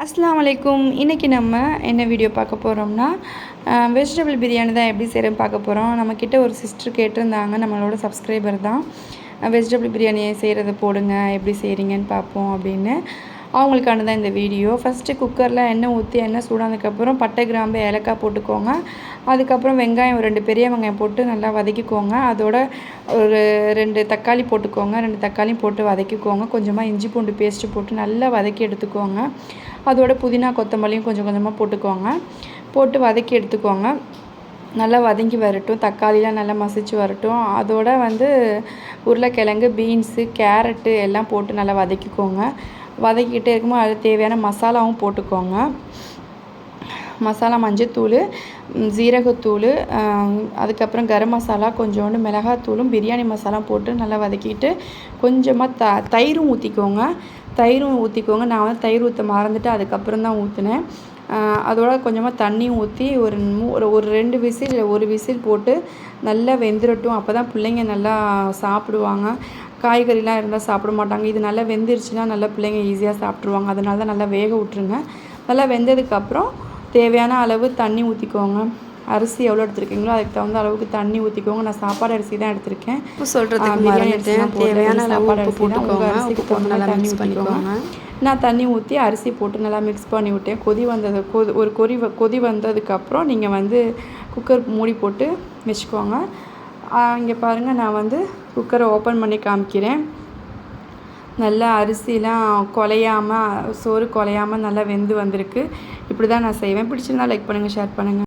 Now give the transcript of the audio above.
அஸ்ஸலாமு அலைக்கும். இன்றைக்கி நம்ம என்ன வீடியோ பார்க்க போகிறோம்னா வெஜிடபிள் பிரியாணி தான் எப்படி செய்கிறேன்னு பார்க்க போகிறோம். நம்மக்கிட்ட ஒரு சிஸ்டர் கேட்டிருந்தாங்க, நம்மளோட சப்ஸ்கிரைபர் தான். வெஜிடபிள் பிரியாணி செய்கிறத போடுங்க, எப்படி செய்கிறீங்கன்னு பார்ப்போம் அப்படின்னு. அவங்களுக்கான தான் இந்த வீடியோ. ஃபஸ்ட்டு குக்கரில் எண்ணெய் ஊற்றி எண்ணெய் சூடானதுக்கப்புறம் பட்டை, கிராம்பு, ஏலக்காய் போட்டுக்கோங்க. அதுக்கப்புறம் வெங்காயம் 2 பெரிய வெங்காயம் போட்டு நல்லா வதக்கிக்கோங்க. அதோட ஒரு 2 தக்காளி போட்டுக்கோங்க. 2 தக்காளியும் போட்டு வதக்கிக்கோங்க. கொஞ்சமாக இஞ்சி பூண்டு பேஸ்ட்டு போட்டு நல்லா வதக்கி எடுத்துக்கோங்க. அதோட புதினா, கொத்தமல்லியும் கொஞ்சம் கொஞ்சமாக போட்டுக்கோங்க. போட்டு வதக்கி எடுத்துக்கோங்க. நல்லா வதங்கி வரட்டும், தக்காளிலாம் நல்லா மசிச்சு வரட்டும். அதோட உருளைக்கிழங்கு, பீன்ஸு, கேரட்டு எல்லாம் போட்டு நல்லா வதக்கிக்கோங்க. வதக்கிக்கிட்டே இருக்கும்போது அது தேவையான மசாலாவும் போட்டுக்கோங்க. மசாலா மஞ்சத்தூள், ஜீரகத்தூள், அதுக்கப்புறம் கரம் மசாலா, கொஞ்சோண்டு மிளகாத்தூளும் பிரியாணி மசாலா போட்டு நல்லா வதக்கிட்டு கொஞ்சமாக தயிரும் ஊற்றிக்கோங்க. நான் தயிர் ஊற்ற மறந்துட்டு அதுக்கப்புறம் தான் ஊற்றினேன். அதோட கொஞ்சமாக தண்ணியும் ஊற்றி ஒரு 2 விசில் இல்லை 1 விசில் போட்டு நல்லா வெந்துடட்டும். அப்போ தான் பிள்ளைங்க நல்லா சாப்பிடுவாங்க. காய்கறிலாம் இருந்தால் சாப்பிட மாட்டாங்க. இது நல்லா வெந்துருச்சுன்னா நல்லா பிள்ளைங்க ஈஸியாக சாப்பிட்ருவாங்க. அதனால தான் நல்லா வேக விட்ருங்க. நல்லா வெந்ததுக்கப்புறம் தேவையான அளவு தண்ணி ஊற்றிக்கோங்க. அரிசி எவ்வளோ எடுத்துருக்கீங்களோ அதுக்கு தகுந்த அளவுக்கு தண்ணி ஊற்றிக்கோங்க. நான் சாப்பாடு அரிசி தான் எடுத்திருக்கேன். உப்பு சொல்கிறதுக்கு மறந்துட்டேன். தேவையான சாப்பாடு அரிசி போட்டுக்கோங்க. உப்பு போட்டு நல்லா மிக்ஸ் பண்ணிக்கோங்க. நான் தண்ணி ஊற்றி அரிசி போட்டு நல்லா மிக்ஸ் பண்ணி விட்டேன். கொதி வந்ததுக்கப்புறம் நீங்கள் குக்கர் மூடி போட்டு வச்சுக்கோங்க. இங்கே பாருங்கள், நான் குக்கரை ஓப்பன் பண்ணி காமிக்கிறேன். நல்லா அரிசிலாம் குலையாமல், சோறு குலையாமல் நல்லா வெந்து வந்திருக்கு. இப்படி தான் நான் செய்வேன். பிடிச்சிருந்தா லைக் பண்ணுங்கள், ஷேர் பண்ணுங்கள்.